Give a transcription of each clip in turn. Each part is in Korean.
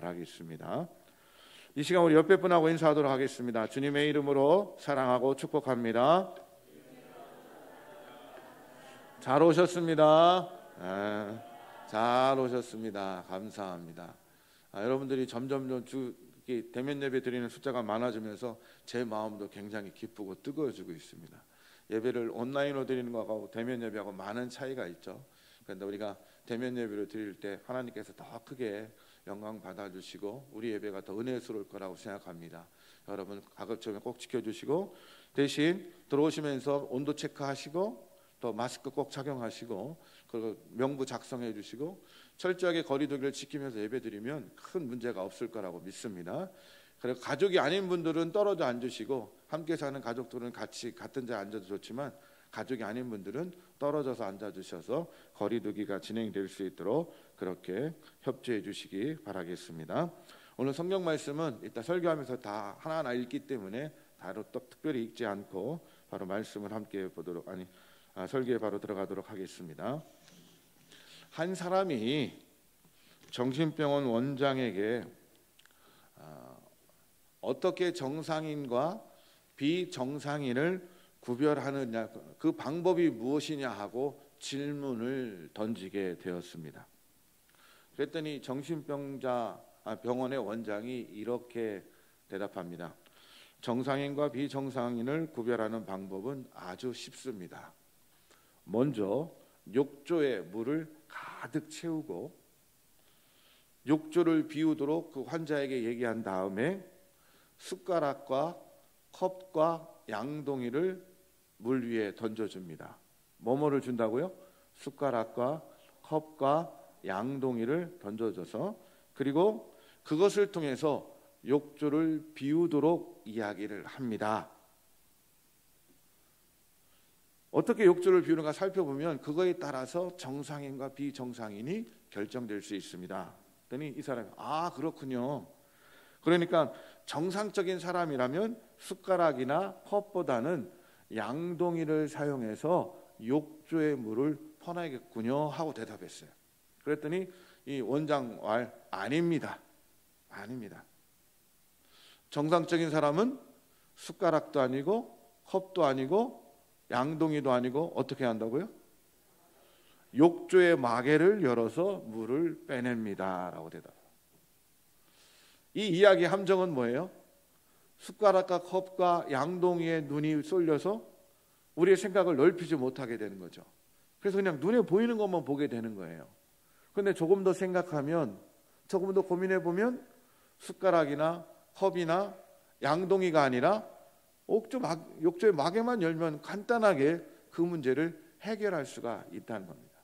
바라겠습니다. 이 시간 우리 옆에 분하고 인사하도록 하겠습니다. 주님의 이름으로 사랑하고 축복합니다. 잘 오셨습니다. 잘 오셨습니다. 감사합니다. 여러분들이 점점 대면 예배 드리는 숫자가 많아지면서 제 마음도 굉장히 기쁘고 뜨거워지고 있습니다. 예배를 온라인으로 드리는 것하고 대면 예배하고 많은 차이가 있죠. 그런데 우리가 대면 예배를 드릴 때 하나님께서 더 크게 영광 받아주시고 우리 예배가 더 은혜스러울 거라고 생각합니다. 여러분 가급적이면 꼭 지켜주시고, 대신 들어오시면서 온도 체크하시고 또 마스크 꼭 착용하시고 그리고 명부 작성해 주시고 철저하게 거리두기를 지키면서 예배드리면 큰 문제가 없을 거라고 믿습니다. 그리고 가족이 아닌 분들은 떨어져 앉으시고, 함께 사는 가족들은 같이 같은 자리에 앉아도 좋지만 가족이 아닌 분들은 떨어져서 앉아주셔서 거리두기가 진행될 수 있도록 그렇게 협조해 주시기 바라겠습니다. 오늘 성경 말씀은 이따 설교하면서 다 하나하나 읽기 때문에 바로 또 특별히 읽지 않고 바로 말씀을 함께 보도록 설교에 바로 들어가도록 하겠습니다. 한 사람이 정신병원 원장에게 어떻게 정상인과 비정상인을 구별하느냐, 그 방법이 무엇이냐 하고 질문을 던지게 되었습니다. 그랬더니 병원의 원장이 이렇게 대답합니다. 정상인과 비정상인을 구별하는 방법은 아주 쉽습니다. 먼저 욕조에 물을 가득 채우고 욕조를 비우도록 그 환자에게 얘기한 다음에 숟가락과 컵과 양동이를 물 위에 던져줍니다. 뭐뭐를 준다고요? 숟가락과 컵과 양동이를 던져줘서, 그리고 그것을 통해서 욕조를 비우도록 이야기를 합니다. 어떻게 욕조를 비우는가 살펴보면 그거에 따라서 정상인과 비정상인이 결정될 수 있습니다. 그랬더니 이 사람이 그렇군요. 그러니까 정상적인 사람이라면 숟가락이나 컵보다는 양동이를 사용해서 욕조의 물을 퍼내겠군요 하고 대답했어요. 그랬더니 이 원장 말 아닙니다. 정상적인 사람은 숟가락도 아니고 컵도 아니고 양동이도 아니고 어떻게 한다고요? 욕조의 마개를 열어서 물을 빼냅니다 라고 대답해요. 이 이야기의 함정은 뭐예요? 숟가락과 컵과 양동이에 눈이 쏠려서 우리의 생각을 넓히지 못하게 되는 거죠. 그래서 그냥 눈에 보이는 것만 보게 되는 거예요. 그런데 조금 더 생각하면, 조금 더 고민해 보면 숟가락이나 컵이나 양동이가 아니라 욕조의 마개만 열면 간단하게 그 문제를 해결할 수가 있다는 겁니다.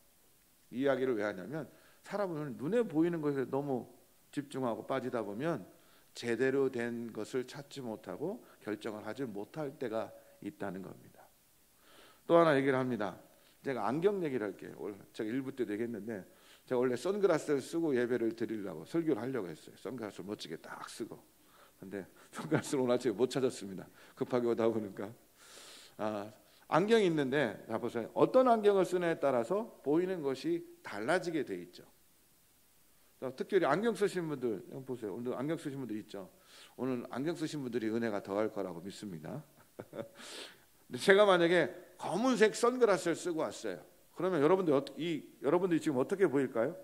이 이야기를 왜 하냐면, 사람은 눈에 보이는 것에 너무 집중하고 빠지다 보면 제대로 된 것을 찾지 못하고 결정을 하지 못할 때가 있다는 겁니다. 또 하나 얘기를 합니다. 제가 안경 얘기를 할게요. 제가 1부 때도 얘기했는데, 제가 원래 선글라스를 쓰고 예배를 드리려고 설교를 하려고 했어요. 선글라스를 멋지게 딱 쓰고. 근데 선글라스를 오늘 아침에 못 찾았습니다. 급하게 오다 보니까. 안경이 있는데, 자 보세요. 어떤 안경을 쓰느냐에 따라서 보이는 것이 달라지게 돼 있죠. 특별히 안경 쓰신 분들 보세요. 오늘 안경 쓰신 분들 있죠. 오늘 안경 쓰신 분들이 은혜가 더할 거라고 믿습니다. 근데 제가 만약에 검은색 선글라스를 쓰고 왔어요. 그러면 여러분들이 지금 어떻게 보일까요?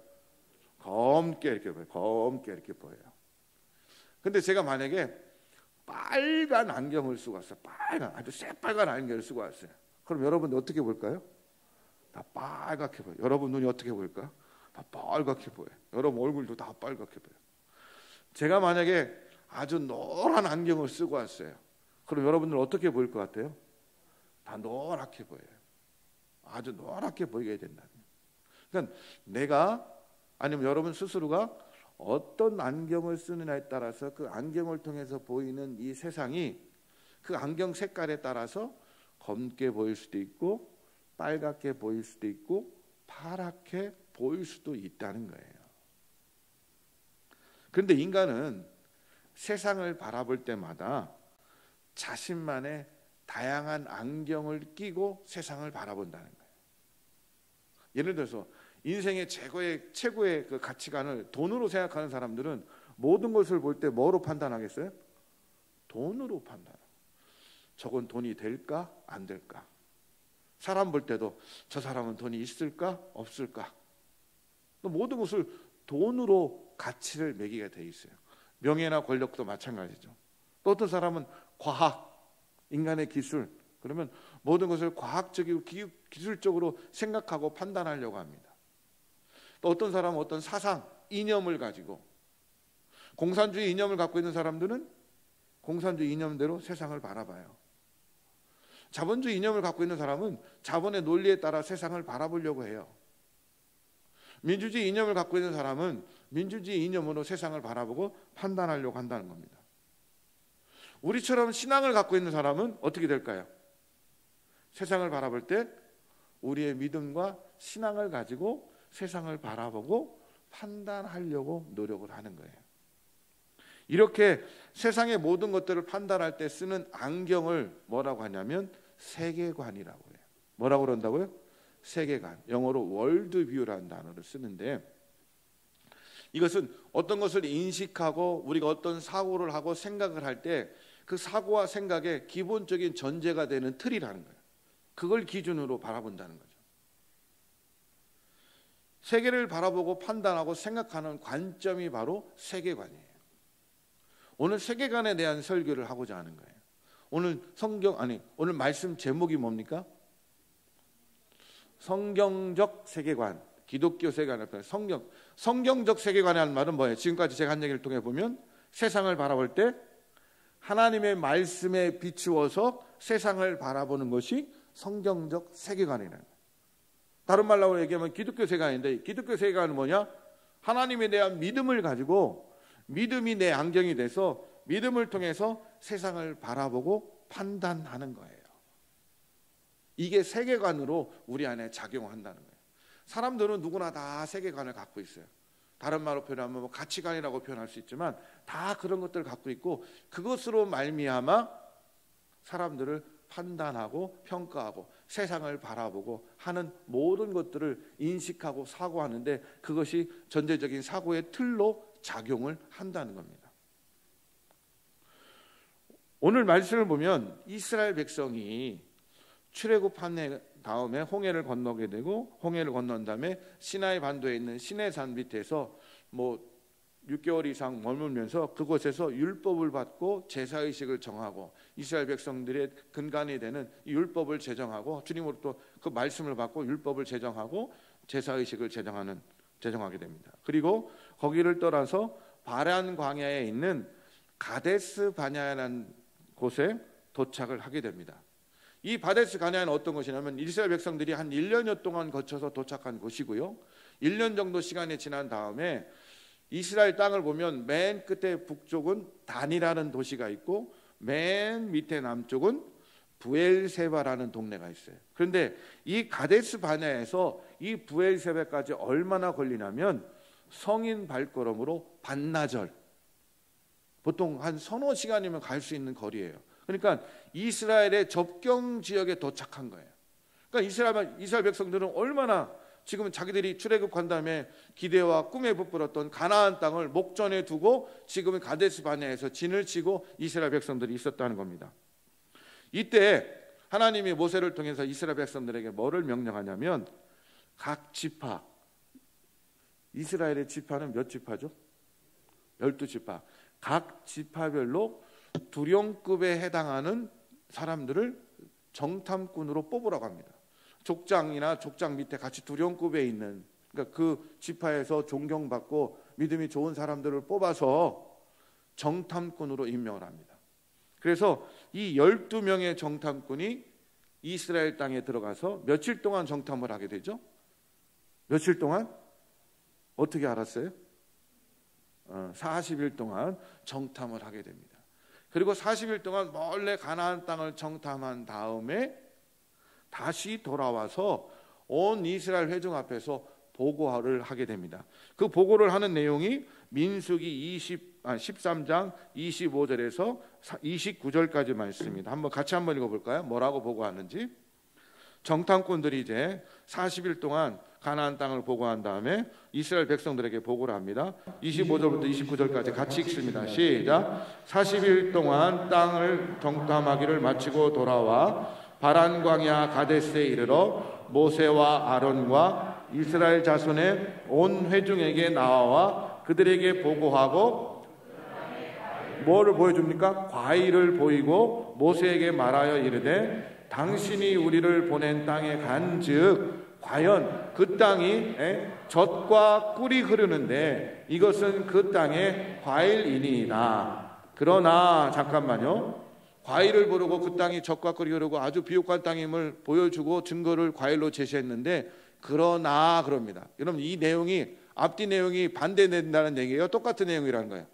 검게 이렇게 보여요. 근데 제가 만약에 빨간 안경을 쓰고 왔어요. 아주 새빨간 안경을 쓰고 왔어요. 그럼 여러분들 어떻게 볼까요? 다 빨갛게 보여요. 여러분 눈이 어떻게 보일까요? 다 빨갛게 보여요. 여러분 얼굴도 다 빨갛게 보여요. 제가 만약에 아주 노란 안경을 쓰고 왔어요. 그럼 여러분들 어떻게 보일 것 같아요? 다 노랗게 보여요. 아주 노랗게 보이게 된다. 그러니까 내가 아니면 여러분 스스로가 어떤 안경을 쓰느냐에 따라서 그 안경을 통해서 보이는 이 세상이 그 안경 색깔에 따라서 검게 보일 수도 있고 빨갛게 보일 수도 있고 파랗게 보일 수도 있다는 거예요. 그런데 인간은 세상을 바라볼 때마다 자신만의 다양한 안경을 끼고 세상을 바라본다는 거예요. 예를 들어서 인생의 최고의 그 가치관을 돈으로 생각하는 사람들은 모든 것을 볼 때 뭐로 판단하겠어요? 돈으로 판단. 저건 돈이 될까 안 될까? 사람 볼 때도 저 사람은 돈이 있을까 없을까? 모든 것을 돈으로 가치를 매기게 돼 있어요. 명예나 권력도 마찬가지죠. 또 어떤 사람은 과학, 인간의 기술, 그러면 모든 것을 과학적이고 기술적으로 생각하고 판단하려고 합니다. 또 어떤 사람은 어떤 사상, 이념을 가지고, 공산주의 이념을 갖고 있는 사람들은 공산주의 이념대로 세상을 바라봐요. 자본주의 이념을 갖고 있는 사람은 자본의 논리에 따라 세상을 바라보려고 해요. 민주주의 이념을 갖고 있는 사람은 민주주의 이념으로 세상을 바라보고 판단하려고 한다는 겁니다. 우리처럼 신앙을 갖고 있는 사람은 어떻게 될까요? 세상을 바라볼 때 우리의 믿음과 신앙을 가지고 세상을 바라보고 판단하려고 노력을 하는 거예요. 이렇게 세상의 모든 것들을 판단할 때 쓰는 안경을 뭐라고 하냐면 세계관이라고 해요. 뭐라고 그런다고요? 세계관. 영어로 월드뷰라는 단어를 쓰는데, 이것은 어떤 것을 인식하고 우리가 어떤 사고를 하고 생각을 할 때 그 사고와 생각의 기본적인 전제가 되는 틀이라는 거예요. 그걸 기준으로 바라본다는 거죠. 세계를 바라보고 판단하고 생각하는 관점이 바로 세계관이에요. 오늘 세계관에 대한 설교를 하고자 하는 거예요. 오늘 말씀 제목이 뭡니까? 성경적 세계관, 기독교 세계관. 성경적 세계관이라는 말은 뭐예요? 지금까지 제가 한 얘기를 통해 보면 세상을 바라볼 때 하나님의 말씀에 비추어서 세상을 바라보는 것이 성경적 세계관이라는 거예요. 다른 말로 얘기하면 기독교 세계관인데, 기독교 세계관은 뭐냐? 하나님에 대한 믿음을 가지고 믿음이 내 안경이 돼서 믿음을 통해서 세상을 바라보고 판단하는 거예요. 이게 세계관으로 우리 안에 작용한다는 거예요. 사람들은 누구나 다 세계관을 갖고 있어요. 다른 말로 표현하면 뭐 가치관이라고 표현할 수 있지만 다 그런 것들을 갖고 있고, 그것으로 말미암아 사람들을 판단하고 평가하고 세상을 바라보고 하는 모든 것들을 인식하고 사고하는데, 그것이 전제적인 사고의 틀로 작용을 한다는 겁니다. 오늘 말씀을 보면 이스라엘 백성이 출애굽한 다음에 홍해를 건너게 되고, 홍해를 건넌 다음에 시나이 반도에 있는 시내산 밑에서 6개월 이상 머물면서 그곳에서 율법을 받고 제사의식을 정하고, 이스라엘 백성들의 근간이 되는 이 율법을 제정하고, 주님으로부터 그 말씀을 받고 율법을 제정하고 제사의식을 제정하게 됩니다. 그리고 거기를 떠나서 바란 광야에 있는 가데스 바네아라는 곳에 도착을 하게 됩니다. 이 바데스 바네아는 어떤 곳이냐면 이스라엘 백성들이 한 1년여 동안 거쳐서 도착한 곳이고요. 1년 정도 시간이 지난 다음에 이스라엘 땅을 보면 맨 끝에 북쪽은 단이라는 도시가 있고 맨 밑에 남쪽은 부엘세바라는 동네가 있어요. 그런데 이 가데스 바네아에서 이 부엘세바까지 얼마나 걸리냐면 성인 발걸음으로 반나절, 보통 한 서너 시간이면 갈 수 있는 거리예요. 그러니까 이스라엘의 접경 지역에 도착한 거예요. 그러니까 이스라엘 백성들은 얼마나 지금 자기들이 출애굽한 다음에 기대와 꿈에 부풀었던 가나안 땅을 목전에 두고 지금은 가데스 바네아에서 진을 치고 이스라엘 백성들이 있었다는 겁니다. 이때 하나님이 모세를 통해서 이스라엘 백성들에게 뭐를 명령하냐면, 각 지파, 이스라엘의 지파는 몇 지파죠? 12지파. 각 지파별로 두령급에 해당하는 사람들을 정탐꾼으로 뽑으라고 합니다. 족장이나 족장 밑에 같이 두령급에 있는, 그러니까 그 지파에서 존경받고 믿음이 좋은 사람들을 뽑아서 정탐꾼으로 임명을 합니다. 그래서 이 12명의 정탐꾼이 이스라엘 땅에 들어가서 며칠 동안 정탐을 하게 되죠? 며칠 동안? 어떻게 알았어요? 40일 동안 정탐을 하게 됩니다. 그리고 40일 동안 몰래 가나안 땅을 정탐한 다음에 다시 돌아와서 온 이스라엘 회중 앞에서 보고를 하게 됩니다. 그 보고를 하는 내용이 민수기 13장 25절에서 29절까지 말씀입니다. 같이 한번 읽어볼까요? 뭐라고 보고하는지. 정탐꾼들이 이제 40일 동안 가나안 땅을 보고한 다음에 이스라엘 백성들에게 보고를 합니다. 25절부터 29절까지 같이 읽습니다. 시작. 40일 동안 땅을 정탐하기를 마치고 돌아와 바란 광야 가데스에 이르러 모세와 아론과 이스라엘 자손의 온 회중에게 나와 그들에게 보고하고 뭐를 보여줍니까? 과일을 보이고 모세에게 말하여 이르되 당신이 우리를 보낸 땅에 간즉 과연 그 땅이 젖과 꿀이 흐르는데 이것은 그 땅의 과일이니이다. 그러나 잠깐만요. 과일을 보르고 그 땅이 젖과 꿀이 흐르고 아주 비옥한 땅임을 보여주고 증거를 과일로 제시했는데 그러나 그럽니다. 여러분 이 내용이 앞뒤 내용이 반대된다는 얘기예요? 똑같은 내용이라는 거예요?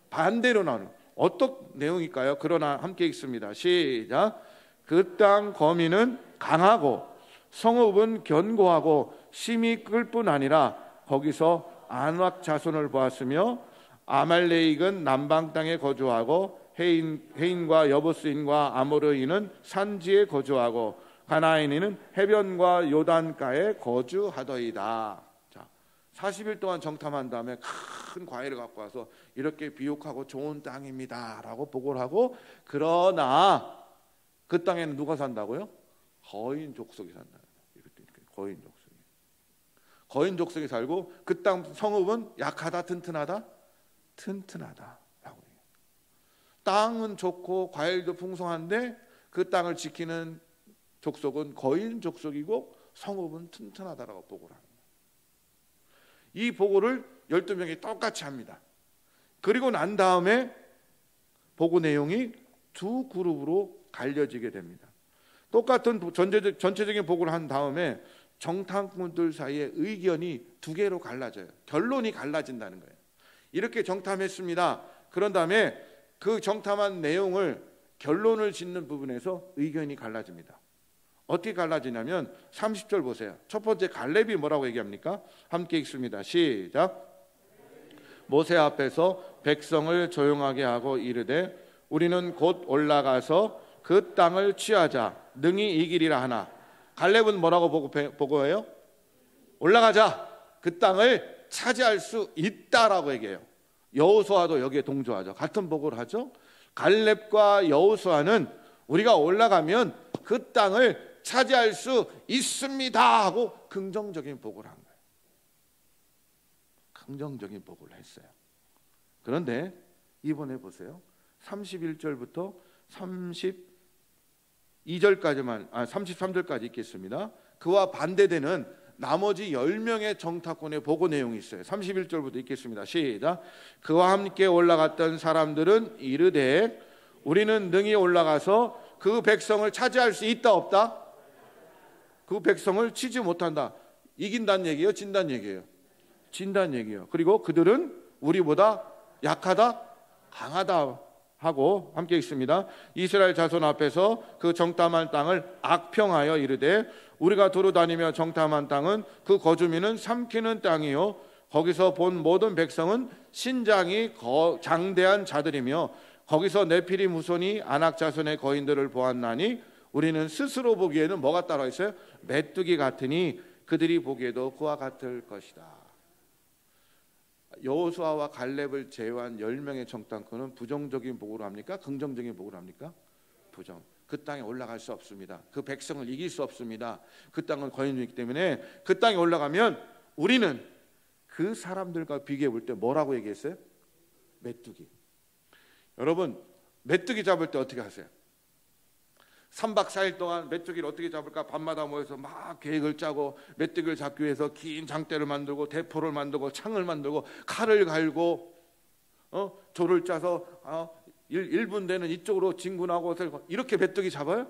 반대로 나오는 어떤 내용일까요? 그러나 함께 읽습니다. 시작. 그 땅 거민은 강하고 성읍은 견고하고 심히 끌 뿐 아니라 거기서 안악 자손을 보았으며 아말레익은 남방 땅에 거주하고 해인과 여부스인과 아모르인은 산지에 거주하고 가나안인은 해변과 요단가에 거주하더이다. 자, 40일 동안 정탐한 다음에 큰 과일을 갖고 와서 이렇게 비옥하고 좋은 땅입니다 라고 보고를 하고 그러나 그 땅에는 누가 산다고요? 거인 족속이 산다. 거인 족속이. 거인 족속이 살고 그 땅 성읍은 약하다, 튼튼하다? 튼튼하다라고 해요. 땅은 좋고 과일도 풍성한데 그 땅을 지키는 족속은 거인 족속이고 성읍은 튼튼하다라고 보고를 합니다. 이 보고를 12명이 똑같이 합니다. 그리고 난 다음에 보고 내용이 두 그룹으로 갈려지게 됩니다. 똑같은 전체적인 보고를 한 다음에 정탐꾼들 사이에 의견이 두 개로 갈라져요. 결론이 갈라진다는 거예요. 이렇게 정탐했습니다. 그런 다음에 그 정탐한 내용을 결론을 짓는 부분에서 의견이 갈라집니다. 어떻게 갈라지냐면 30절 보세요. 첫 번째 갈렙이 뭐라고 얘기합니까? 함께 읽습니다. 시작. 모세 앞에서 백성을 조용하게 하고 이르되 우리는 곧 올라가서 그 땅을 취하자 능히 이기리라 하나. 갈렙은 뭐라고 보고해요? 올라가자. 그 땅을 차지할 수 있다라고 얘기해요. 여호수아도 여기에 동조하죠. 같은 보고를 하죠. 갈렙과 여호수아는 우리가 올라가면 그 땅을 차지할 수 있습니다 하고 긍정적인 보고를 한 거예요. 긍정적인 보고를 했어요. 그런데 이번에 보세요. 31절부터 33절까지 읽겠습니다. 그와 반대되는 나머지 10명의 정탐꾼의 보고 내용이 있어요. 31절부터 읽겠습니다. 시작. 그와 함께 올라갔던 사람들은 이르되 우리는 능히 올라가서 그 백성을 차지할 수 있다 없다? 그 백성을 치지 못한다. 이긴다는 얘기예요? 진다는 얘기예요? 진다는 얘기예요. 그리고 그들은 우리보다 약하다? 강하다 하고 함께 읽습니다. 이스라엘 자손 앞에서 그 정탐한 땅을 악평하여 이르되 우리가 두루 다니며 정탐한 땅은 그 거주민은 삼키는 땅이요 거기서 본 모든 백성은 신장이 장대한 자들이며 거기서 네피림 후손이 아낙 자손의 거인들을 보았나니 우리는 스스로 보기에는 뭐가 따라 있어요? 메뚜기 같으니 그들이 보기에도 그와 같을 것이다. 여호수아와 갈렙을 제외한 10명의 정탐꾼은 부정적인 보고를 합니까? 긍정적인 보고를 합니까? 부정. 그 땅에 올라갈 수 없습니다. 그 백성을 이길 수 없습니다. 그 땅은 거인이기 때문에 그 땅에 올라가면 우리는 그 사람들과 비교해 볼 때 뭐라고 얘기했어요? 메뚜기. 여러분 메뚜기 잡을 때 어떻게 하세요? 3박 4일 동안 메뚜기를 어떻게 잡을까 밤마다 모여서 막 계획을 짜고 메뚜기를 잡기 위해서 긴 장대를 만들고 대포를 만들고 창을 만들고 칼을 갈고 조를 짜서 1분 되는 이쪽으로 진군하고 이렇게 메뚜기 잡아요?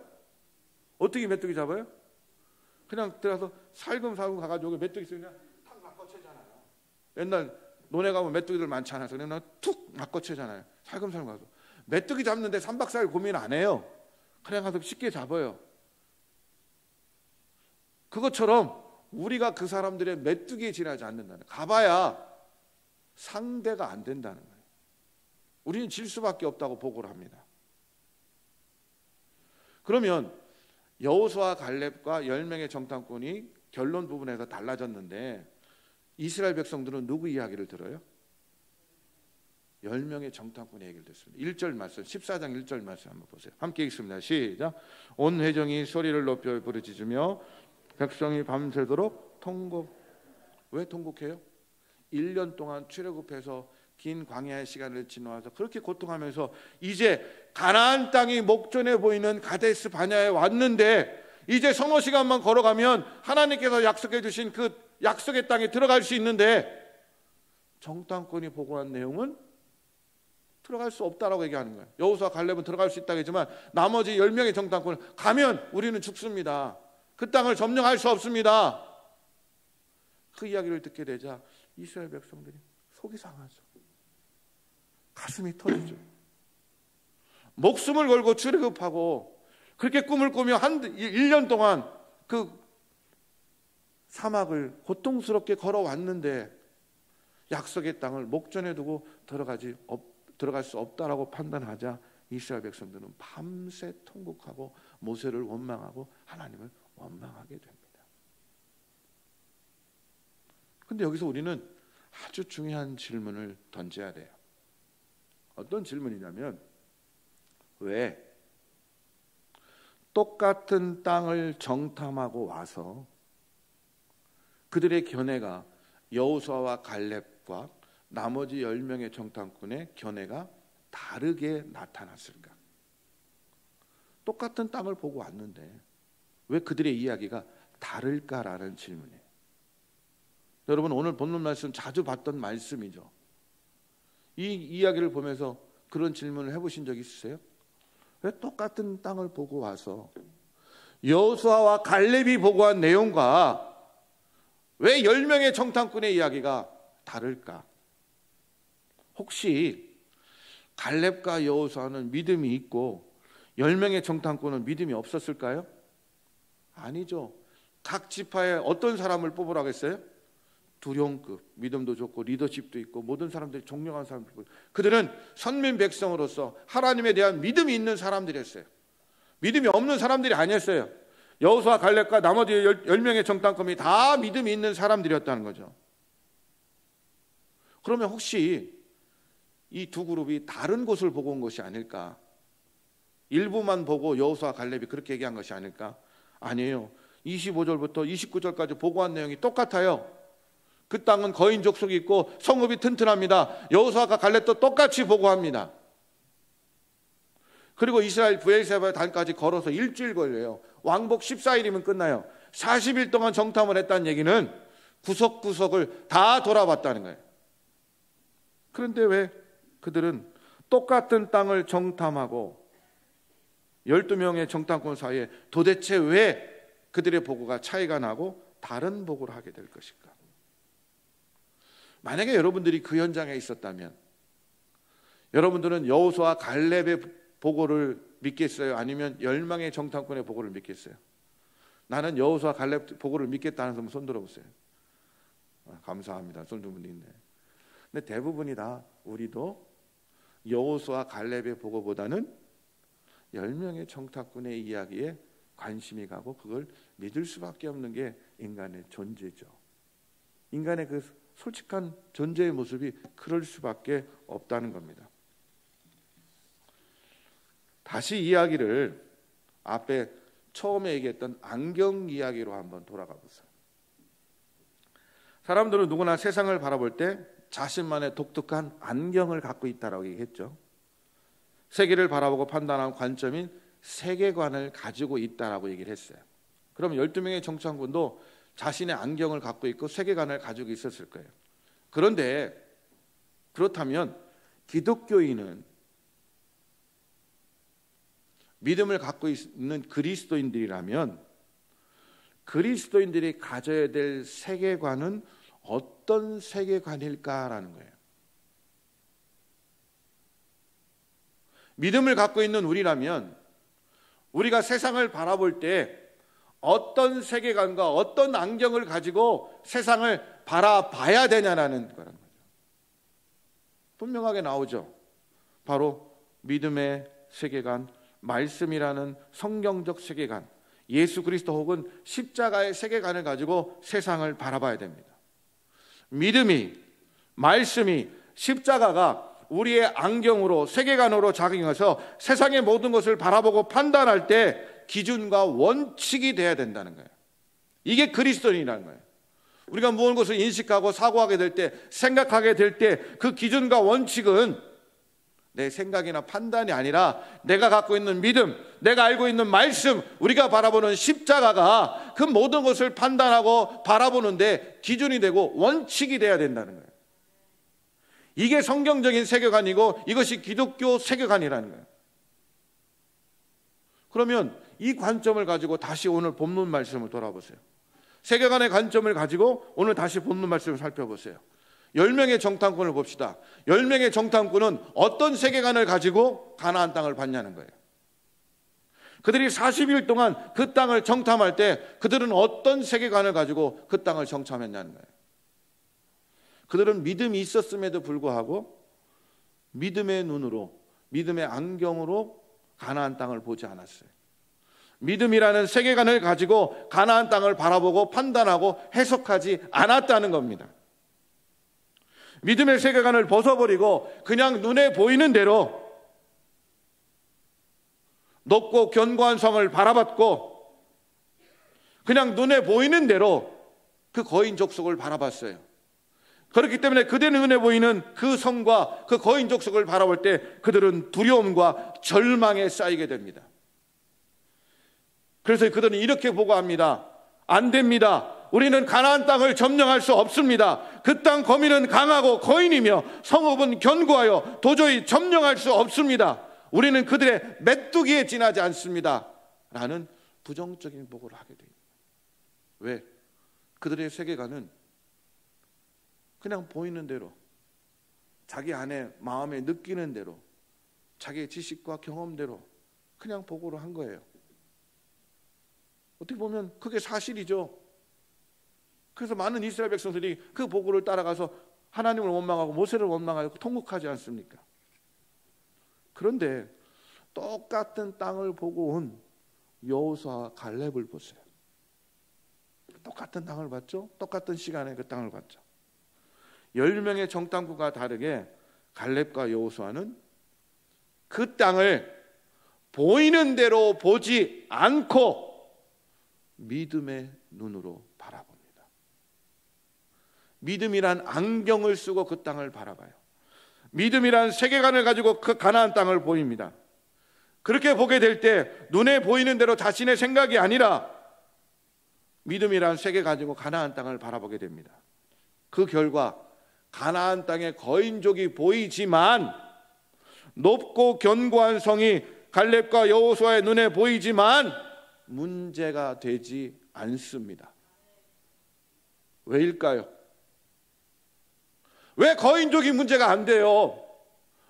어떻게 메뚜기 잡아요? 그냥 들어가서 살금살금 가가지고 메뚜기 있으면 그냥 탁 막거치잖아요. 옛날 논에 가면 메뚜기들 많잖아요. 그냥 툭 막거치잖아요. 살금살금 가서 메뚜기 잡는데 3박 4일 고민 안 해요. 그냥 가서 쉽게 잡아요. 그것처럼 우리가 그 사람들의 메뚜기에 지나지 않는다는, 가봐야 상대가 안 된다는 거예요. 우리는 질 수밖에 없다고 보고를 합니다. 그러면 여호수아 갈렙과 10명의 정탐꾼이 결론 부분에서 달라졌는데 이스라엘 백성들은 누구 이야기를 들어요? 10명의 정탐꾼의 얘기를 듣습니다. 1절 말씀, 14장 1절 말씀 한번 보세요. 함께 읽습니다. 시작. 온 회중이 소리를 높여 부르짖으며 백성이 밤새도록 왜 통곡해요? 1년 동안 출애굽해서 긴 광야의 시간을 지나와서 그렇게 고통하면서 이제 가나안 땅이 목전에 보이는 가데스 바냐에 왔는데 이제 서너 시간만 걸어가면 하나님께서 약속해 주신 그 약속의 땅에 들어갈 수 있는데 정탐꾼이 보고한 내용은 들어갈 수 없다라고 얘기하는 거예요. 여호수아 갈렙은 들어갈 수 있다고 했지만 나머지 10명의 정탐꾼은 가면 우리는 죽습니다. 그 땅을 점령할 수 없습니다. 그 이야기를 듣게 되자 이스라엘 백성들이 속이 상하죠. 가슴이 터지죠. 목숨을 걸고 출애굽하고 그렇게 꿈을 꾸며 1년 동안 그 사막을 고통스럽게 걸어왔는데 약속의 땅을 목전에 두고 들어갈 수 없다라고 판단하자 이스라엘 백성들은 밤새 통곡하고 모세를 원망하고 하나님을 원망하게 됩니다. 그런데 여기서 우리는 아주 중요한 질문을 던져야 돼요. 어떤 질문이냐면 왜 똑같은 땅을 정탐하고 와서 그들의 견해가 여호수아와 갈렙과 나머지 10명의 정탐꾼의 견해가 다르게 나타났을까? 똑같은 땅을 보고 왔는데 왜 그들의 이야기가 다를까라는 질문이에요. 여러분 오늘 본문 말씀 자주 봤던 말씀이죠. 이 이야기를 보면서 그런 질문을 해보신 적 있으세요? 왜 똑같은 땅을 보고 와서 여호수아와 갈렙이 보고한 내용과 왜 10명의 정탐꾼의 이야기가 다를까? 혹시 갈렙과 여호수아는 믿음이 있고 10명의 정탐꾼은 믿음이 없었을까요? 아니죠. 각 지파에 어떤 사람을 뽑으라고 했어요? 두룡급, 믿음도 좋고 리더십도 있고 모든 사람들이 존경하는 사람들이고 그들은 선민 백성으로서 하나님에 대한 믿음이 있는 사람들이었어요. 믿음이 없는 사람들이 아니었어요. 여호수아 갈렙과 나머지 10명의 정탐꾼이 다 믿음이 있는 사람들이었다는 거죠. 그러면 혹시 이 두 그룹이 다른 곳을 보고 온 것이 아닐까? 일부만 보고 여호수아 갈렙이 그렇게 얘기한 것이 아닐까? 아니에요. 25절부터 29절까지 보고한 내용이 똑같아요. 그 땅은 거인 족속이 있고 성읍이 튼튼합니다. 여호수아가 갈렙도 똑같이 보고합니다. 그리고 이스라엘 브엘세바 단까지 걸어서 일주일 걸려요. 왕복 14일이면 끝나요. 40일 동안 정탐을 했다는 얘기는 구석구석을 다 돌아봤다는 거예요. 그런데 왜 그들은 똑같은 땅을 정탐하고 12명의 정탐꾼 사이에 도대체 왜 그들의 보고가 차이가 나고 다른 보고를 하게 될 것일까? 만약에 여러분들이 그 현장에 있었다면 여러분들은 여호수아 갈렙의 보고를 믿겠어요? 아니면 10명의 정탐꾼의 보고를 믿겠어요? 나는 여호수아 갈렙 보고를 믿겠다는 사람 손 들어보세요. 감사합니다. 손 든 분이 있네. 근데 대부분이 다 우리도 여호수아 갈렙의 보고보다는 10명의 정탐꾼의 이야기에 관심이 가고 그걸 믿을 수밖에 없는 게 인간의 존재죠. 인간의 그 솔직한 존재의 모습이 그럴 수밖에 없다는 겁니다. 다시 이야기를 앞에 처음에 얘기했던 안경 이야기로 한번 돌아가 보세요. 사람들은 누구나 세상을 바라볼 때 자신만의 독특한 안경을 갖고 있다라고 얘기했죠. 세계를 바라보고 판단하는 관점인 세계관을 가지고 있다라고 얘기를 했어요. 그럼 12명의 정탐꾼도 자신의 안경을 갖고 있고 세계관을 가지고 있었을 거예요. 그런데 그렇다면 기독교인은 믿음을 갖고 있는 그리스도인들이라면 그리스도인들이 가져야 될 세계관은 어떤 세계관일까라는 거예요. 믿음을 갖고 있는 우리라면 우리가 세상을 바라볼 때 어떤 세계관과 어떤 안경을 가지고 세상을 바라봐야 되냐라는 거라는 거죠. 분명하게 나오죠. 바로 믿음의 세계관, 말씀이라는 성경적 세계관, 예수 그리스도 혹은 십자가의 세계관을 가지고 세상을 바라봐야 됩니다. 믿음이, 말씀이, 십자가가 우리의 안경으로, 세계관으로 작용해서 세상의 모든 것을 바라보고 판단할 때 기준과 원칙이 돼야 된다는 거예요. 이게 그리스도인이라는 거예요. 우리가 무언 것을 인식하고 사고하게 될 때, 생각하게 될 때 그 기준과 원칙은 내 생각이나 판단이 아니라 내가 갖고 있는 믿음, 내가 알고 있는 말씀, 우리가 바라보는 십자가가 그 모든 것을 판단하고 바라보는데 기준이 되고 원칙이 돼야 된다는 거예요. 이게 성경적인 세계관이고 이것이 기독교 세계관이라는 거예요. 그러면 이 관점을 가지고 다시 오늘 본문 말씀을 돌아보세요. 세계관의 관점을 가지고 오늘 다시 본문 말씀을 살펴보세요. 10명의 정탐꾼을 봅시다. 10명의 정탐꾼은 어떤 세계관을 가지고 가나안 땅을 봤냐는 거예요. 그들이 40일 동안 그 땅을 정탐할 때 그들은 어떤 세계관을 가지고 그 땅을 정탐했냐는 거예요. 그들은 믿음이 있었음에도 불구하고 믿음의 눈으로, 믿음의 안경으로 가나안 땅을 보지 않았어요. 믿음이라는 세계관을 가지고 가나안 땅을 바라보고 판단하고 해석하지 않았다는 겁니다. 믿음의 세계관을 벗어버리고 그냥 눈에 보이는 대로 높고 견고한 성을 바라봤고 그냥 눈에 보이는 대로 그 거인 족속을 바라봤어요. 그렇기 때문에 그들의 눈에 보이는 그 성과 그 거인 족속을 바라볼 때 그들은 두려움과 절망에 쌓이게 됩니다. 그래서 그들은 이렇게 보고합니다. 안 됩니다. 우리는 가나안 땅을 점령할 수 없습니다. 그 땅 거민은 강하고 거인이며 성읍은 견고하여 도저히 점령할 수 없습니다. 우리는 그들의 메뚜기에 지나지 않습니다. 라는 부정적인 보고를 하게 됩니다. 왜? 그들의 세계관은 그냥 보이는 대로, 자기 안에 마음에 느끼는 대로, 자기의 지식과 경험대로 그냥 보고를 한 거예요. 어떻게 보면 그게 사실이죠. 그래서 많은 이스라엘 백성들이 그 보고를 따라가서 하나님을 원망하고 모세를 원망하고 통곡하지 않습니까? 그런데 똑같은 땅을 보고 온 여호수아와 갈렙을 보세요. 똑같은 땅을 봤죠? 똑같은 시간에 그 땅을 봤죠. 10명의 정탐꾼과 다르게 갈렙과 여호수아는 그 땅을 보이는 대로 보지 않고 믿음의 눈으로 바라봅니다. 믿음이란 안경을 쓰고 그 땅을 바라봐요. 믿음이란 세계관을 가지고 그 가나안 땅을 보입니다. 그렇게 보게 될 때 눈에 보이는 대로 자신의 생각이 아니라 믿음이란 세계 가지고 가나안 땅을 바라보게 됩니다. 그 결과 가나안 땅의 거인족이 보이지만, 높고 견고한 성이 갈렙과 여호수아의 눈에 보이지만 문제가 되지 않습니다. 왜일까요? 왜 거인족이 문제가 안 돼요?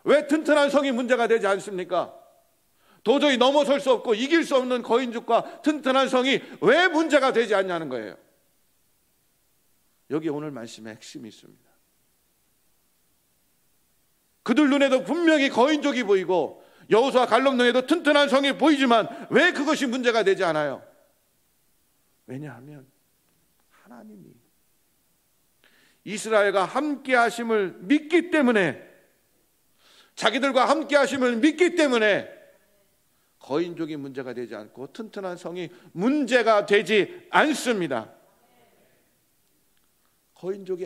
왜 튼튼한 성이 문제가 되지 않습니까? 도저히 넘어설 수 없고 이길 수 없는 거인족과 튼튼한 성이 왜 문제가 되지 않냐는 거예요. 여기 오늘 말씀의 핵심이 있습니다. 그들 눈에도 분명히 거인족이 보이고 여호수아 갈렙 눈에도 튼튼한 성이 보이지만 왜 그것이 문제가 되지 않아요? 왜냐하면 하나님이 이스라엘과 함께 하심을 믿기 때문에, 자기들과 함께 하심을 믿기 때문에 거인족이 문제가 되지 않고 튼튼한 성이 문제가 되지 않습니다. 거인족이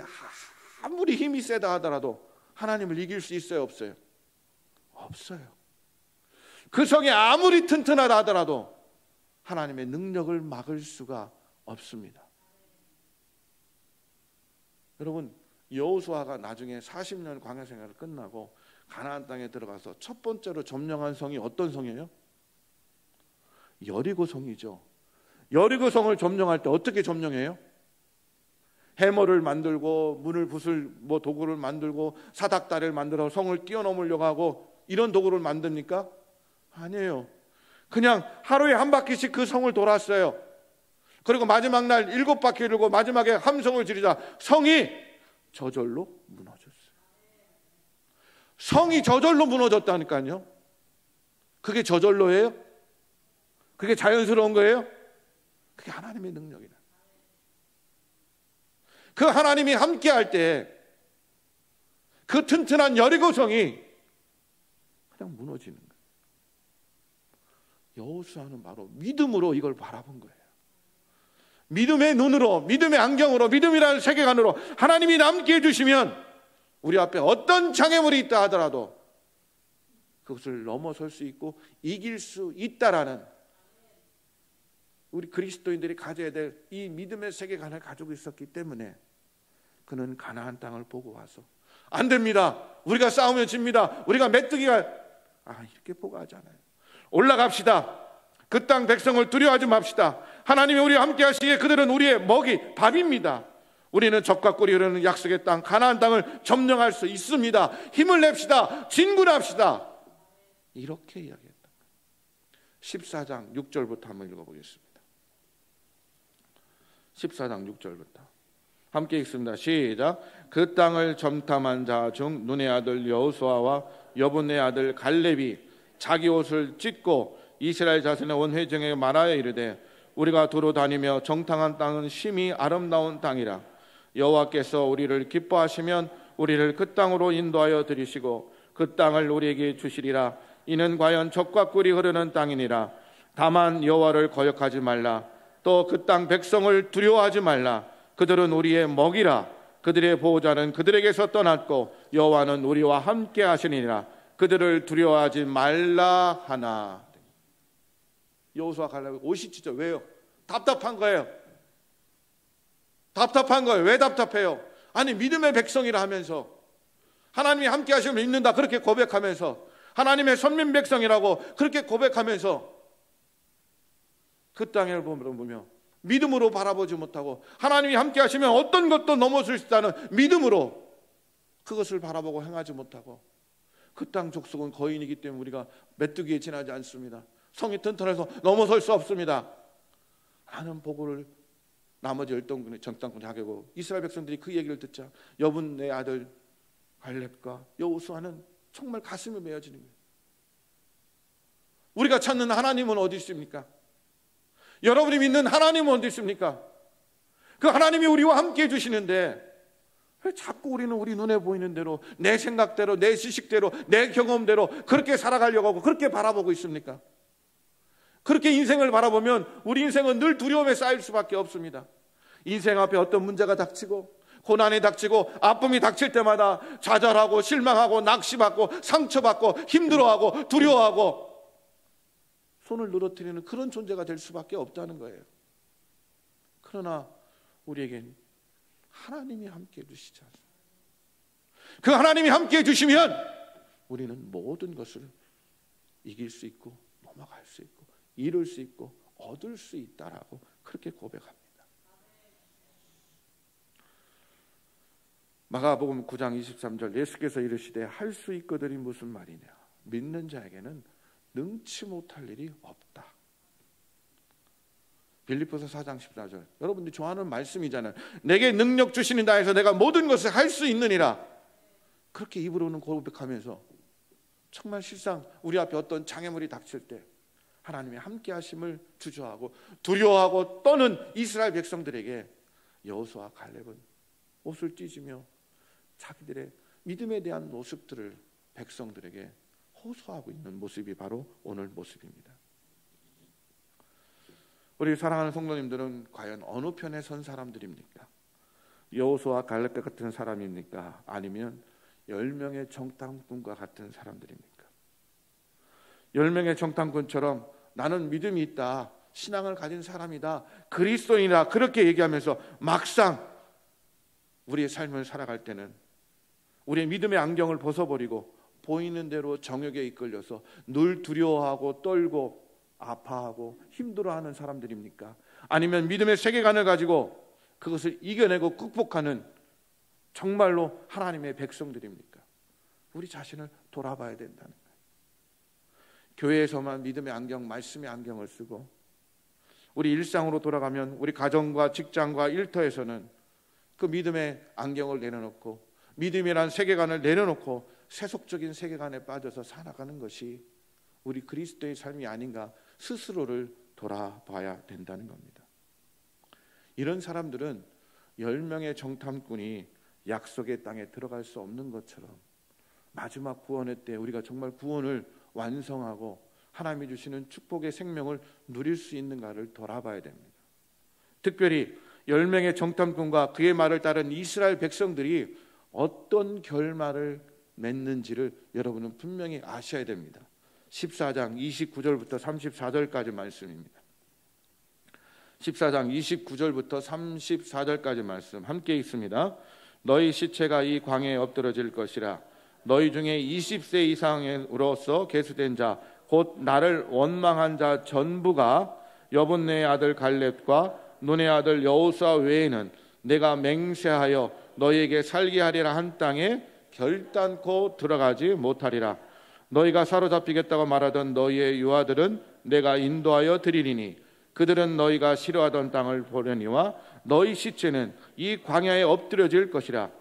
아무리 힘이 세다 하더라도 하나님을 이길 수 있어요, 없어요? 없어요. 그 성이 아무리 튼튼하다 하더라도 하나님의 능력을 막을 수가 없습니다. 여러분, 여호수아가 나중에 40년 광야 생활을 끝나고 가나안 땅에 들어가서 첫 번째로 점령한 성이 어떤 성이에요? 여리고 성이죠. 여리고 성을 점령할 때 어떻게 점령해요? 해머를 만들고 문을 부술 도구를 만들고 사닥다리를 만들어 성을 뛰어넘으려고 하고 이런 도구를 만듭니까? 아니에요. 그냥 하루에 한 바퀴씩 그 성을 돌았어요. 그리고 마지막 날 7바퀴를 돌고 마지막에 함성을 지르자 성이 저절로 무너졌어요. 성이 저절로 무너졌다니까요. 그게 저절로예요? 그게 자연스러운 거예요? 그게 하나님의 능력이다. 그 하나님이 함께할 때 그 튼튼한 여리고성이 그냥 무너지는 거예요. 여호수아는 바로 믿음으로 이걸 바라본 거예요. 믿음의 눈으로, 믿음의 안경으로, 믿음이라는 세계관으로 하나님이 남게 해주시면 우리 앞에 어떤 장애물이 있다 하더라도 그것을 넘어설 수 있고 이길 수 있다라는, 우리 그리스도인들이 가져야 될 이 믿음의 세계관을 가지고 있었기 때문에 그는 가나안 땅을 보고 와서 안 됩니다, 우리가 싸우면 집니다, 우리가 메뚜기가 이렇게 보고 하잖아요. 올라갑시다. 그 땅 백성을 두려워하지 맙시다. 하나님이 우리와 함께 하시기에 그들은 우리의 먹이, 밥입니다. 우리는 적과 꿀이 흐르는 약속의 땅 가나안 땅을 점령할 수 있습니다. 힘을 냅시다. 진군합시다. 이렇게 이야기했다. 14장 6절부터 한번 읽어보겠습니다. 14장 6절부터 함께 읽습니다. 시작. 그 땅을 점탐한 자 중 눈의 아들 여호수아와 여분의 아들 갈렙이 자기 옷을 찢고 이스라엘 자손의 온 회중에게 말하여 이르되 우리가 두루 다니며 정탐한 땅은 심히 아름다운 땅이라. 여호와께서 우리를 기뻐하시면 우리를 그 땅으로 인도하여 들이시고 그 땅을 우리에게 주시리라. 이는 과연 젖과 꿀이 흐르는 땅이니라. 다만 여호와를 거역하지 말라. 또 그 땅 백성을 두려워하지 말라. 그들은 우리의 먹이라. 그들의 보호자는 그들에게서 떠났고 여호와는 우리와 함께 하시니라. 그들을 두려워하지 말라 하나. 여호수아 갈렙이 옷이 찢어. 왜요? 답답한 거예요. 답답한 거예요. 왜 답답해요? 아니 믿음의 백성이라 하면서, 하나님이 함께 하시면 믿는다 그렇게 고백하면서, 하나님의 선민 백성이라고 그렇게 고백하면서 그 땅을 보며 믿음으로 바라보지 못하고, 하나님이 함께 하시면 어떤 것도 넘어설 수 있다는 믿음으로 그것을 바라보고 행하지 못하고, 그 땅 족속은 거인이기 때문에 우리가 메뚜기에 지나지 않습니다. 성이 튼튼해서 넘어설 수 없습니다. 하는 보고를 나머지 열동군의 정탐꾼이 하게 하고, 이스라엘 백성들이 그 얘기를 듣자 여분의 아들 갈렙과 여호수아는 정말 가슴이 메어지는 거예요. 우리가 찾는 하나님은 어디 있습니까? 여러분이 믿는 하나님은 어디 있습니까? 그 하나님이 우리와 함께 해주시는데 왜 자꾸 우리는 우리 눈에 보이는 대로, 내 생각대로, 내 지식대로, 내 경험대로 그렇게 살아가려고 하고 그렇게 바라보고 있습니까? 그렇게 인생을 바라보면 우리 인생은 늘 두려움에 쌓일 수밖에 없습니다. 인생 앞에 어떤 문제가 닥치고 고난이 닥치고 아픔이 닥칠 때마다 좌절하고 실망하고 낙심받고 상처받고 힘들어하고 두려워하고 손을 늘어뜨리는 그런 존재가 될 수밖에 없다는 거예요. 그러나 우리에겐 하나님이 함께 해주시지 않습니까? 그 하나님이 함께 해주시면 우리는 모든 것을 이길 수 있고 넘어갈 수 있고 이룰 수 있고 얻을 수 있다라고 그렇게 고백합니다. 마가복음 9장 23절 예수께서 이르시되 할 수 있거든이 무슨 말이냐, 믿는 자에게는 능치 못할 일이 없다. 빌립보서 4장 14절 여러분들이 좋아하는 말씀이잖아요. 내게 능력 주시는 자에서 내가 모든 것을 할 수 있느니라. 그렇게 입으로는 고백하면서 정말 실상 우리 앞에 어떤 장애물이 닥칠 때 하나님의 함께 하심을 주저하고 두려워하고 떠는 이스라엘 백성들에게 여호수아 갈렙은 옷을 찢으며 자기들의 믿음에 대한 모습들을 백성들에게 호소하고 있는 모습이 바로 오늘 모습입니다. 우리 사랑하는 성도님들은 과연 어느 편에 선 사람들입니까? 여호수아 갈렙 같은 사람입니까? 아니면 10명의 정탐꾼과 같은 사람들입니까? 10명의 정탐꾼처럼 나는 믿음이 있다, 신앙을 가진 사람이다, 그리스도인이다 그렇게 얘기하면서 막상 우리의 삶을 살아갈 때는 우리의 믿음의 안경을 벗어버리고 보이는 대로 정욕에 이끌려서 늘 두려워하고 떨고 아파하고 힘들어하는 사람들입니까? 아니면 믿음의 세계관을 가지고 그것을 이겨내고 극복하는 정말로 하나님의 백성들입니까? 우리 자신을 돌아봐야 된다는 거예요. 교회에서만 믿음의 안경, 말씀의 안경을 쓰고 우리 일상으로 돌아가면 우리 가정과 직장과 일터에서는 그 믿음의 안경을 내려놓고 믿음이란 세계관을 내려놓고 세속적인 세계관에 빠져서 살아가는 것이 우리 그리스도의 삶이 아닌가 스스로를 돌아봐야 된다는 겁니다. 이런 사람들은 10명의 정탐꾼이 약속의 땅에 들어갈 수 없는 것처럼 마지막 구원의 때 우리가 정말 구원을 완성하고 하나님이 주시는 축복의 생명을 누릴 수 있는가를 돌아봐야 됩니다. 특별히 10명의 정탐꾼과 그의 말을 따른 이스라엘 백성들이 어떤 결말을 맺는지를 여러분은 분명히 아셔야 됩니다. 14장 29절부터 34절까지 말씀입니다. 14장 29절부터 34절까지 말씀 함께 읽습니다. 너희 시체가 이 광야에 엎드러질 것이라. 너희 중에 20세 이상으로서 계수된 자 곧 나를 원망한 자 전부가 여분네의 아들 갈렙과 눈의 아들 여호수아 외에는 내가 맹세하여 너희에게 살게 하리라 한 땅에 결단코 들어가지 못하리라. 너희가 사로잡히겠다고 말하던 너희의 유아들은 내가 인도하여 드리리니 그들은 너희가 싫어하던 땅을 보려니와 너희 시체는 이 광야에 엎드려질 것이라.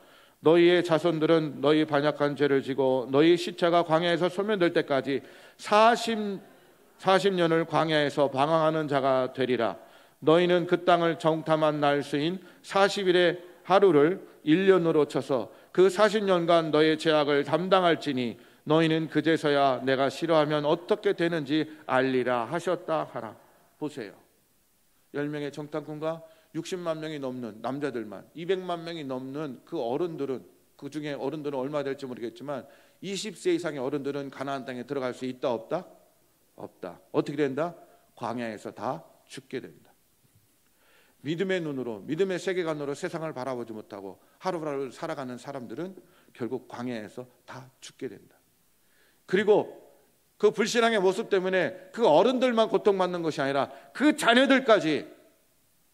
너희의 자손들은 너희 반역한 죄를 지고 너희 시체가 광야에서 소멸될 때까지 40년을 광야에서 방황하는 자가 되리라. 너희는 그 땅을 정탐한 날 수인 40일의 하루를 1년으로 쳐서 그 40년간 너의 죄악을 담당할지니 너희는 그제서야 내가 싫어하면 어떻게 되는지 알리라 하셨다 하라. 보세요. 10명의 정탐꾼과 60만 명이 넘는 남자들만 200만 명이 넘는 그 어른들은, 그 중에 어른들은 얼마 될지 모르겠지만 20세 이상의 어른들은 가나안 땅에 들어갈 수 있다 없다? 없다. 어떻게 된다? 광야에서 다 죽게 된다. 믿음의 눈으로, 믿음의 세계관으로 세상을 바라보지 못하고 하루하루 살아가는 사람들은 결국 광야에서 다 죽게 된다. 그리고 그 불신앙의 모습 때문에 그 어른들만 고통받는 것이 아니라 그 자녀들까지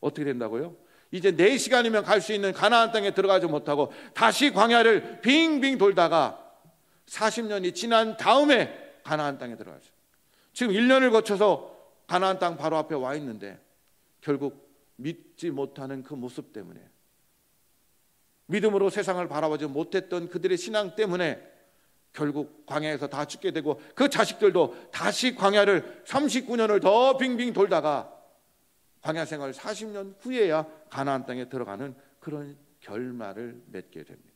어떻게 된다고요? 이제 4시간이면 갈 수 있는 가나안 땅에 들어가지 못하고 다시 광야를 빙빙 돌다가 40년이 지난 다음에 가나안 땅에 들어가죠. 지금 1년을 거쳐서 가나안 땅 바로 앞에 와 있는데 결국 믿지 못하는 그 모습 때문에, 믿음으로 세상을 바라보지 못했던 그들의 신앙 때문에 결국 광야에서 다 죽게 되고 그 자식들도 다시 광야를 39년을 더 빙빙 돌다가 광야 생활 40년 후에야 가나안 땅에 들어가는 그런 결말을 맺게 됩니다.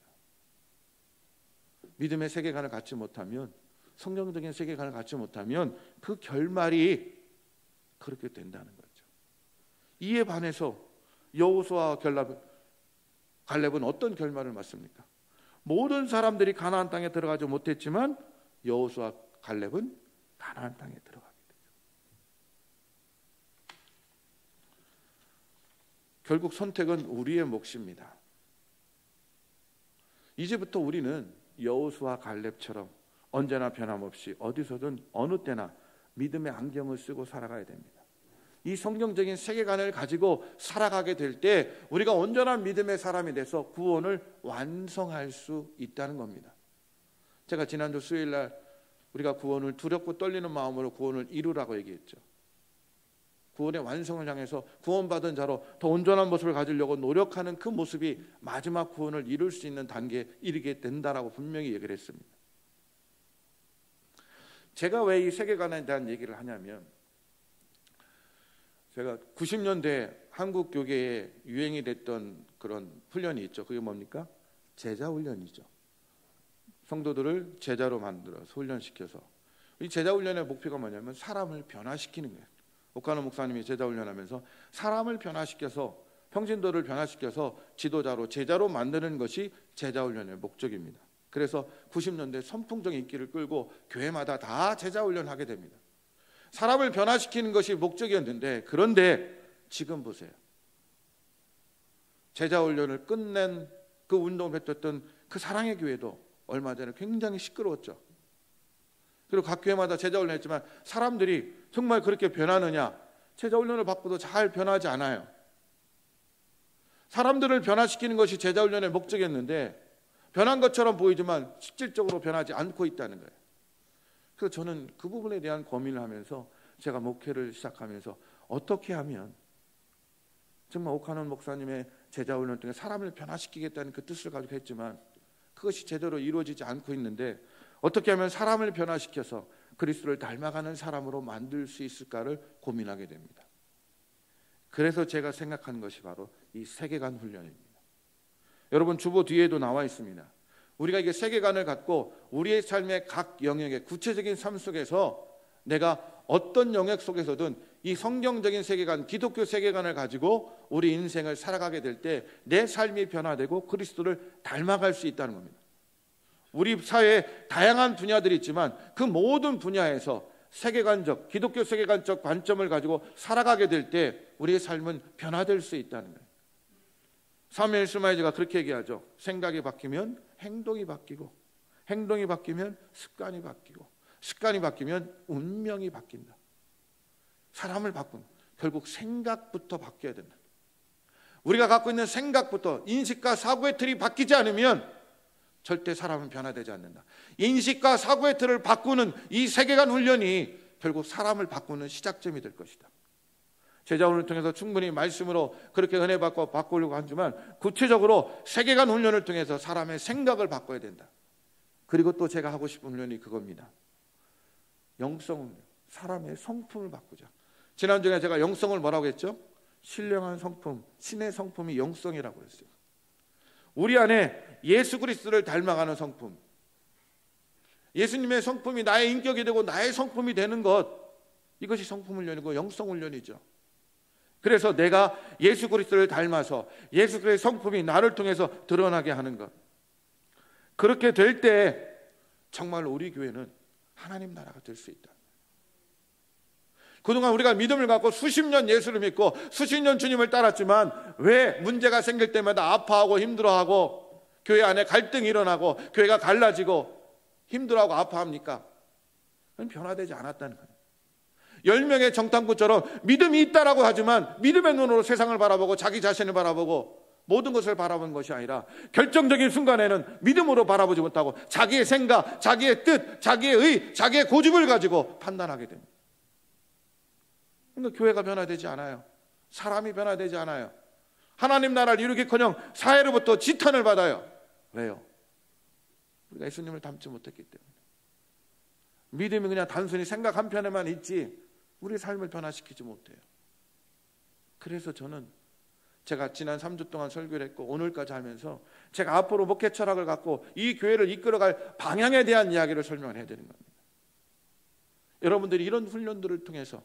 믿음의 세계관을 갖지 못하면, 성경적인 세계관을 갖지 못하면 그 결말이 그렇게 된다는 거죠. 이에 반해서 여호수아와 갈렙은 어떤 결말을 맞습니까? 모든 사람들이 가나안 땅에 들어가지 못했지만 여호수아와 갈렙은 가나안 땅에 들어가게 되죠. 결국 선택은 우리의 몫입니다. 이제부터 우리는 여호수아와 갈렙처럼 언제나 변함없이 어디서든 어느 때나 믿음의 안경을 쓰고 살아가야 됩니다. 이 성경적인 세계관을 가지고 살아가게 될 때 우리가 온전한 믿음의 사람이 돼서 구원을 완성할 수 있다는 겁니다. 제가 지난주 수요일날 우리가 구원을 두렵고 떨리는 마음으로 구원을 이루라고 얘기했죠. 구원의 완성을 향해서 구원받은 자로 더 온전한 모습을 가지려고 노력하는 그 모습이 마지막 구원을 이룰 수 있는 단계에 이르게 된다라고 분명히 얘기를 했습니다. 제가 왜 이 세계관에 대한 얘기를 하냐면, 제가 90년대 한국 교계에 유행이 됐던 그런 훈련이 있죠. 그게 뭡니까? 제자 훈련이죠. 성도들을 제자로 만들어서 훈련시켜서, 이 제자 훈련의 목표가 뭐냐면 사람을 변화시키는 거예요. 오카노 목사님이 제자 훈련하면서 사람을 변화시켜서, 평신도를 변화시켜서 지도자로, 제자로 만드는 것이 제자 훈련의 목적입니다. 그래서 90년대 선풍적인 인기를 끌고 교회마다 다 제자 훈련하게 됩니다. 사람을 변화시키는 것이 목적이었는데, 그런데 지금 보세요. 제자 훈련을 끝낸 그 운동을 펼쳤던 그 사랑의 교회도 얼마 전에 굉장히 시끄러웠죠. 그리고 각 교회마다 제자 훈련을 했지만 사람들이 정말 그렇게 변하느냐? 제자 훈련을 받고도 잘 변하지 않아요. 사람들을 변화시키는 것이 제자 훈련의 목적이었는데 변한 것처럼 보이지만 실질적으로 변하지 않고 있다는 거예요. 그래서 저는 그 부분에 대한 고민을 하면서 제가 목회를 시작하면서 어떻게 하면 정말 오카노 목사님의 제자 훈련 중에 사람을 변화시키겠다는 그 뜻을 가지고 했지만 그것이 제대로 이루어지지 않고 있는데, 어떻게 하면 사람을 변화시켜서 그리스도를 닮아가는 사람으로 만들 수 있을까를 고민하게 됩니다. 그래서 제가 생각하는 것이 바로 이 세계관 훈련입니다. 여러분 주보 뒤에도 나와 있습니다. 우리가 이게 세계관을 갖고 우리의 삶의 각 영역의 구체적인 삶 속에서 내가 어떤 영역 속에서든 이 성경적인 세계관, 기독교 세계관을 가지고 우리 인생을 살아가게 될 때 내 삶이 변화되고 그리스도를 닮아갈 수 있다는 겁니다. 우리 사회에 다양한 분야들이 있지만 그 모든 분야에서 세계관적, 기독교 세계관적 관점을 가지고 살아가게 될 때 우리의 삶은 변화될 수 있다는 거예요. 사무엘 스마이즈가 그렇게 얘기하죠. 생각이 바뀌면 행동이 바뀌고, 행동이 바뀌면 습관이 바뀌고, 습관이 바뀌면 운명이 바뀐다. 사람을 바꾸는, 결국 생각부터 바뀌어야 된다. 우리가 갖고 있는 생각부터, 인식과 사고의 틀이 바뀌지 않으면 절대 사람은 변화되지 않는다. 인식과 사고의 틀을 바꾸는 이 세계관 훈련이 결국 사람을 바꾸는 시작점이 될 것이다. 제자훈련을 통해서 충분히 말씀으로 그렇게 은혜 받고 바꾸려고 하지만 구체적으로 세계관 훈련을 통해서 사람의 생각을 바꿔야 된다. 그리고 또 제가 하고 싶은 훈련이 그겁니다. 영성 훈련, 사람의 성품을 바꾸자. 지난주에 제가 영성을 뭐라고 했죠? 신령한 성품, 신의 성품이 영성이라고 했어요. 우리 안에 예수 그리스도를 닮아가는 성품, 예수님의 성품이 나의 인격이 되고 나의 성품이 되는 것, 이것이 성품 훈련이고 영성 훈련이죠. 그래서 내가 예수 그리스도를 닮아서 예수 그리스도의 성품이 나를 통해서 드러나게 하는 것, 그렇게 될 때 정말 우리 교회는 하나님 나라가 될 수 있다. 그동안 우리가 믿음을 갖고 수십 년 예수를 믿고 수십 년 주님을 따랐지만 왜 문제가 생길 때마다 아파하고 힘들어하고 교회 안에 갈등이 일어나고 교회가 갈라지고 힘들어하고 아파합니까? 그건 변화되지 않았다는 거예요. 10명의 정탐꾼처럼 믿음이 있다라고 하지만 믿음의 눈으로 세상을 바라보고 자기 자신을 바라보고 모든 것을 바라보는 것이 아니라 결정적인 순간에는 믿음으로 바라보지 못하고 자기의 생각, 자기의 뜻, 자기의 의, 자기의 고집을 가지고 판단하게 됩니다. 그러니까 교회가 변화되지 않아요. 사람이 변화되지 않아요. 하나님 나라를 이루기커녕 사회로부터 지탄을 받아요. 왜요? 우리가 예수님을 닮지 못했기 때문에. 믿음이 그냥 단순히 생각 한편에만 있지 우리 삶을 변화시키지 못해요. 그래서 저는 제가 지난 3주 동안 설교를 했고 오늘까지 하면서 제가 앞으로 목회 철학을 갖고 이 교회를 이끌어갈 방향에 대한 이야기를 설명을 해야 되는 겁니다. 여러분들이 이런 훈련들을 통해서,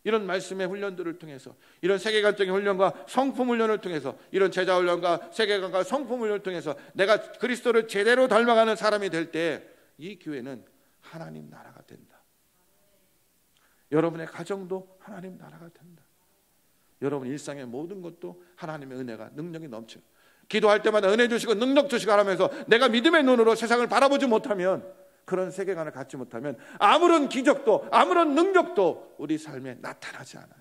이런 말씀의 훈련들을 통해서, 이런 세계관적인 훈련과 성품 훈련을 통해서, 이런 제자 훈련과 세계관과 성품 훈련을 통해서 내가 그리스도를 제대로 닮아가는 사람이 될 때 이 교회는 하나님 나라가 된다. 여러분의 가정도 하나님 나라가 된다. 여러분 일상의 모든 것도 하나님의 은혜가, 능력이 넘쳐요. 기도할 때마다 은혜 주시고 능력 주시고 하면서 내가 믿음의 눈으로 세상을 바라보지 못하면, 그런 세계관을 갖지 못하면 아무런 기적도 아무런 능력도 우리 삶에 나타나지 않아요.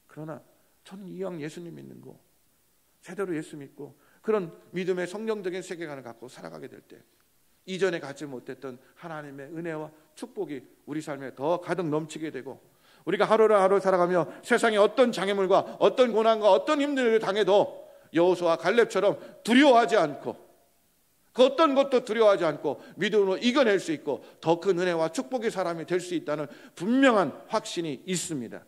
그러나 저는 이왕 예수님 믿는 거, 제대로 예수 믿고 그런 믿음의 성경적인 세계관을 갖고 살아가게 될 때 이전에 갖지 못했던 하나님의 은혜와 축복이 우리 삶에 더 가득 넘치게 되고, 우리가 하루를 하루 살아가며 세상에 어떤 장애물과 어떤 고난과 어떤 힘듦을 당해도 여호수아와 갈렙처럼 두려워하지 않고, 그 어떤 것도 두려워하지 않고 믿음으로 이겨낼 수 있고 더 큰 은혜와 축복의 사람이 될 수 있다는 분명한 확신이 있습니다.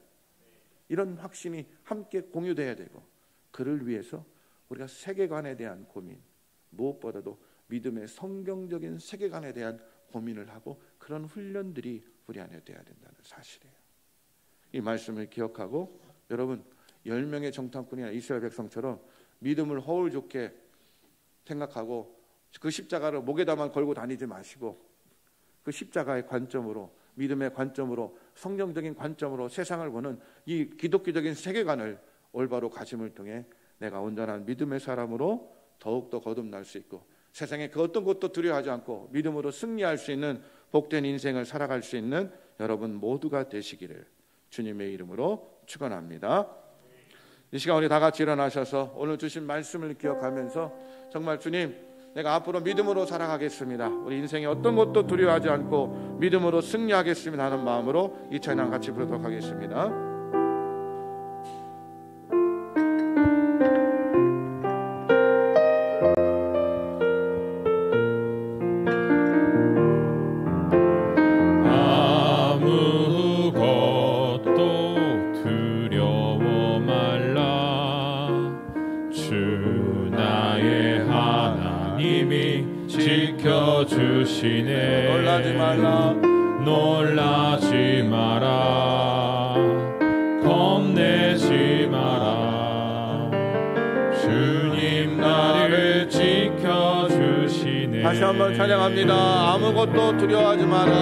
이런 확신이 함께 공유돼야 되고, 그를 위해서 우리가 세계관에 대한 고민, 무엇보다도 믿음의 성경적인 세계관에 대한 고민을 하고 그런 훈련들이 우리 안에 돼야 된다는 사실이에요. 이 말씀을 기억하고 여러분 10명의 정탐꾼이나 이스라엘 백성처럼 믿음을 허울 좋게 생각하고 그 십자가를 목에다만 걸고 다니지 마시고 그 십자가의 관점으로, 믿음의 관점으로, 성경적인 관점으로 세상을 보는 이 기독교적인 세계관을 올바로 가짐을 통해 내가 온전한 믿음의 사람으로 더욱더 거듭날 수 있고 세상에 그 어떤 것도 두려워하지 않고 믿음으로 승리할 수 있는 복된 인생을 살아갈 수 있는 여러분 모두가 되시기를 주님의 이름으로 축원합니다. 이 시간 우리 다 같이 일어나셔서 오늘 주신 말씀을 기억하면서 정말 주님, 내가 앞으로 믿음으로 살아가겠습니다. 우리 인생에 어떤 것도 두려워하지 않고 믿음으로 승리하겠습니다 하는 마음으로 이 찬양 같이 부르도록 하겠습니다. 아무것도 두려워하지 주시네. 놀라지 말라. 놀라지 마라. 겁내지 마라. 주님 나를 지켜주시네. 다시 한번 찬양합니다. 아무것도 두려워하지 마라.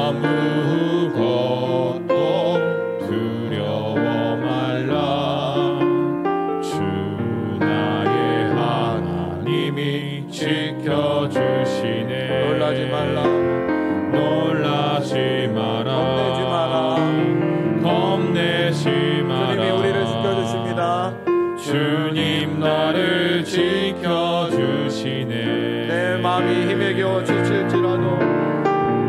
아무것도 두려워 말라. 주 나의 하나님이 지켜주시네. 놀라지 말라. 놀라지 마라. 겁내지 마라. 겁내지 마라. 주님이 우리를 지켜주십니다. 주님 나를 지켜주시네. 내 마음이 힘에 겨워 지칠지라도,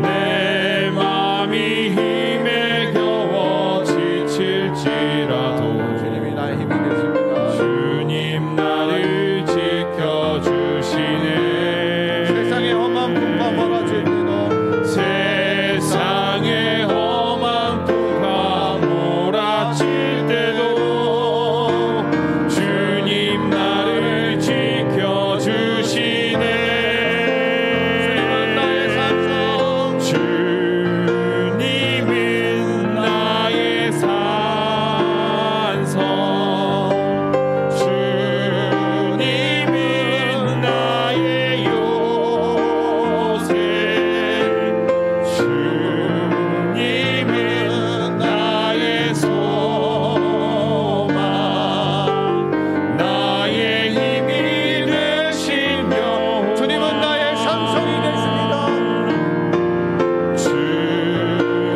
내 마음이 힘에 겨워 지칠지라도 주님이 나의 힘이 되십니다. 주님 나를 지켜주시네. 세상의 험한 풍파 몰아칠 때도, 세상의 험한 풍파 몰아칠 때도 주님 나를 지켜주시네. 주님은 나의 산성, 주님은 나의 산성, 주님은 나의 요새, 주님은 나의 소망, 나의 힘이 되시며 주님은 나의 산성이 되십니다.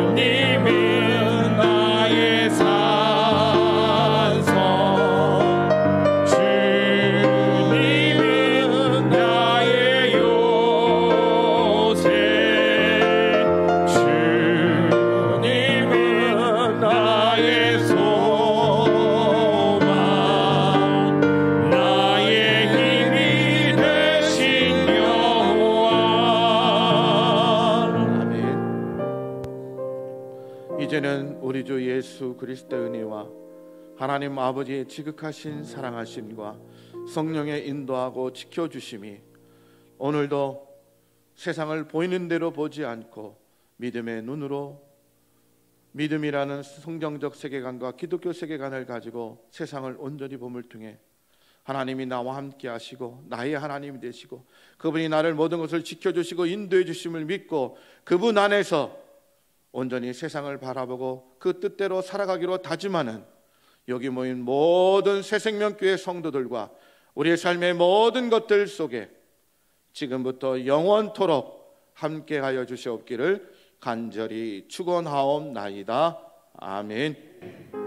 주님은 나의 산성, 주님은 나의 요새, 주님은 나의 소망, 나의 힘이 되신 여호와. 아멘. 이제는 우리 주 예수 그리스도의 은혜와 하나님 아버지의 지극하신 사랑하심과 성령의 인도하고 지켜주심이 오늘도 세상을 보이는 대로 보지 않고 믿음의 눈으로, 믿음이라는 성경적 세계관과 기독교 세계관을 가지고 세상을 온전히 봄을 통해 하나님이 나와 함께 하시고 나의 하나님이 되시고 그분이 나를 모든 것을 지켜주시고 인도해 주심을 믿고 그분 안에서 온전히 세상을 바라보고 그 뜻대로 살아가기로 다짐하는 여기 모인 모든 새생명교회 성도들과 우리의 삶의 모든 것들 속에 지금부터 영원토록 함께하여 주시옵기를 간절히 축원하옵나이다. 아멘.